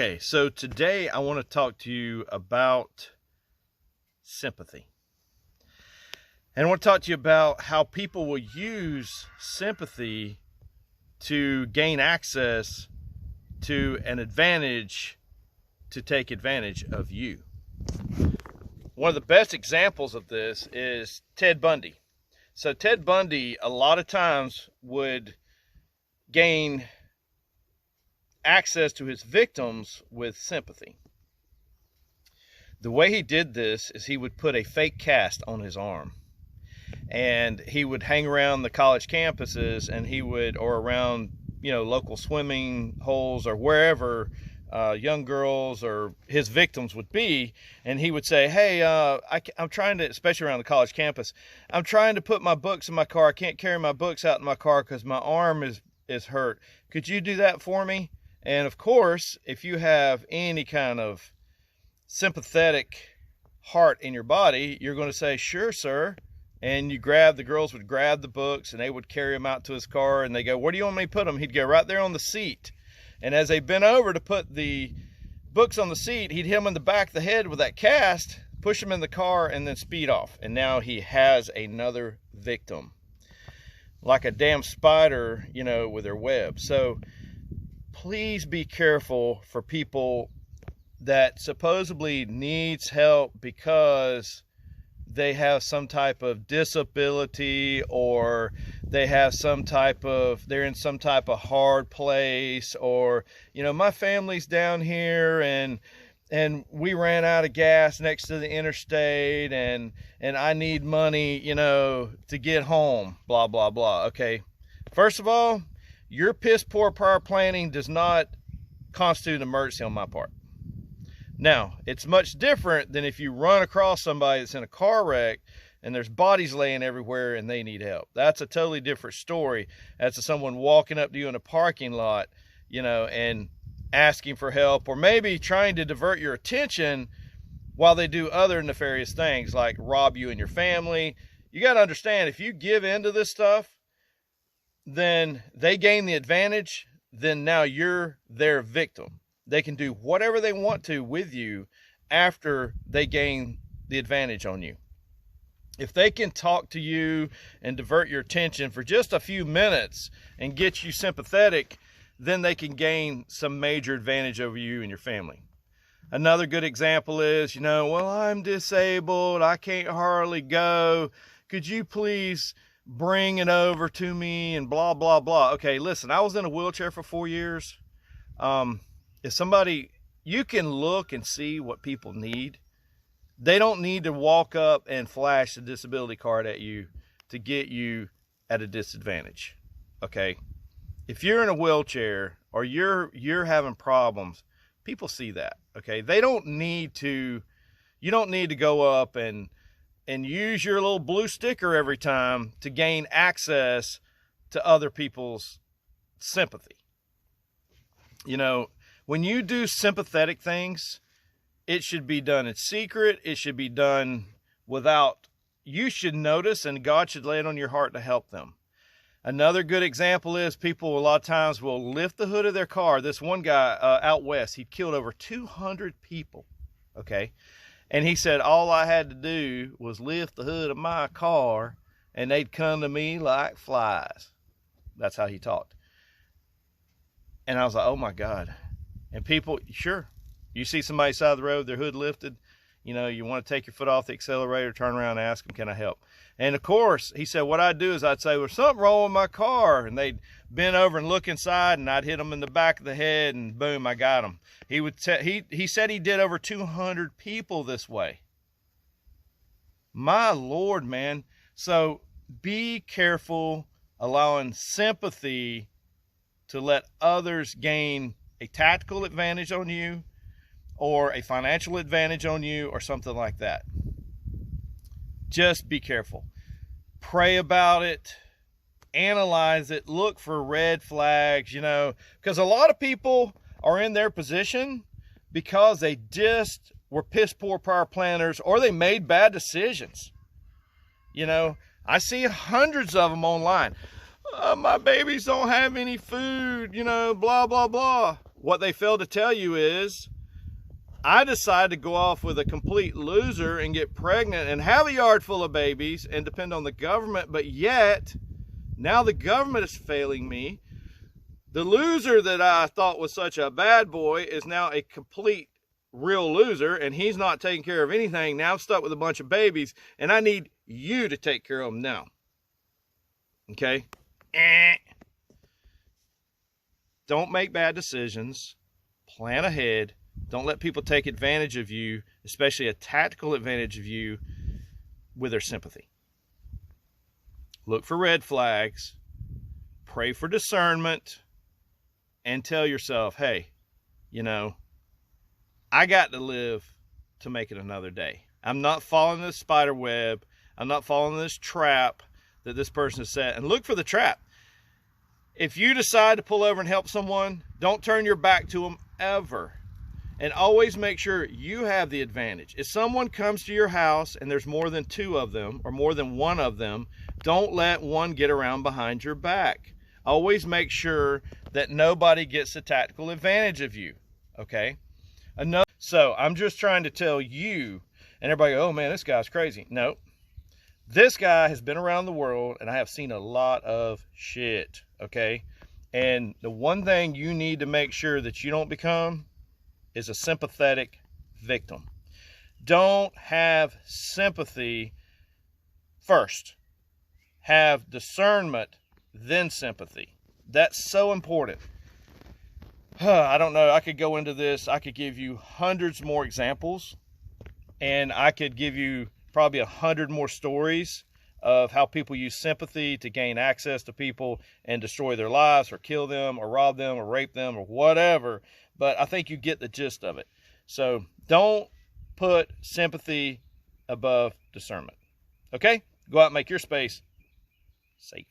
Okay, so today I want to talk to you about sympathy. And I want to talk to you about how people will use sympathy to gain access to an advantage to take advantage of you. One of the best examples of this is Ted Bundy. So Ted Bundy a lot of times would gain access to his victims with sympathy. The way he did this is he would put a fake cast on his arm, and he would hang around the college campuses, and he would, or around, local swimming holes or wherever young girls or his victims would be, and he would say, hey, I'm trying to, especially around the college campus, I'm trying to put my books in my car. I can't carry my books out in my car because my arm is hurt. Could you do that for me? And of course, if you have any kind of sympathetic heart in your body, you're going to say, sure, sir. And the girls would grab the books and they would carry them out to his car, and they go, where do you want me to put them? He'd go, right there on the seat. And as they bent over to put the books on the seat, he'd hit them in the back of the head with that cast, push them in the car, and then speed off. And now he has another victim, like a damn spider, with their web. So please be careful for people that supposedly needs help because they have some type of disability, or they're in some type of hard place, or, my family's down here and we ran out of gas next to the interstate and I need money, to get home, blah, blah, blah. Okay. First of all, your piss poor prior planning does not constitute an emergency on my part. Now, it's much different than if you run across somebody that's in a car wreck and there's bodies laying everywhere and they need help. That's a totally different story. That's someone walking up to you in a parking lot, and asking for help, or maybe trying to divert your attention while they do other nefarious things like rob you and your family. You got to understand, if you give into this stuff, then they gain the advantage, then now you're their victim. They can do whatever they want to with you after they gain the advantage on you. If they can talk to you and divert your attention for just a few minutes and get you sympathetic, then they can gain some major advantage over you and your family. Another good example is, well, I'm disabled, I can't hardly go. Could you please bring it over to me and blah, blah, blah. Okay, listen, I was in a wheelchair for 4 years. If somebody, you can look and see what people need. They don't need to walk up and flash the disability card at you to get you at a disadvantage. Okay. If you're in a wheelchair or you're having problems, people see that. Okay. You don't need to go up and use your little blue sticker every time to gain access to other people's sympathy. When you do sympathetic things, it should be done in secret. It should be done you should notice, and God should lay it on your heart to help them. Another good example is people a lot of times will lift the hood of their car. This one guy out west, he killed over 200 people. Okay. And he said, all I had to do was lift the hood of my car and they'd come to me like flies. That's how he talked. And I was like, oh my God. And people, sure, you see somebody side of the road, their hood lifted, you want to take your foot off the accelerator, turn around and ask them, can I help? And of course, he said, what I'd do is I'd say, well, something wrong with my car. And they'd bend over and look inside, and I'd hit them in the back of the head, and boom, I got him. He said he did over 200 people this way. My Lord, man. So be careful allowing sympathy to let others gain a tactical advantage on you or a financial advantage on you or something like that. Just be careful. Pray about it. Analyze it. Look for red flags, because a lot of people are in their position because they just were piss poor prior planners, or they made bad decisions. I see hundreds of them online. My babies don't have any food, blah, blah, blah. what they fail to tell you is, I decided to go off with a complete loser and get pregnant and have a yard full of babies and depend on the government, but yet now the government is failing me. The loser that I thought was such a bad boy is now a complete real loser, and he's not taking care of anything. Now I'm stuck with a bunch of babies, and I need you to take care of them now. Okay? Don't make bad decisions. Plan ahead. Don't let people take advantage of you, especially a tactical advantage of you, with their sympathy. Look for red flags. Pray for discernment. And tell yourself, hey, you know, I got to live to make it another day. I'm not following this spider web. I'm not following this trap that this person has set. And look for the trap. If you decide to pull over and help someone, don't turn your back to them ever. And always make sure you have the advantage. If someone comes to your house and there's more than two of them or more than one of them, don't let one get around behind your back. Always make sure that nobody gets a tactical advantage of you, okay? So I'm just trying to tell you, and everybody go, oh man, this guy's crazy. No, this guy has been around the world and I have seen a lot of shit, okay? And the one thing you need to make sure that you don't become is a sympathetic victim. Don't have sympathy first. Have discernment, then sympathy. That's so important. I don't know. I could go into this. I could give you hundreds more examples, and I could give you probably 100 more stories of how people use sympathy to gain access to people and destroy their lives or kill them or rob them or rape them or whatever. But I think you get the gist of it. So don't put sympathy above discernment. Okay? Go out and make your space safe.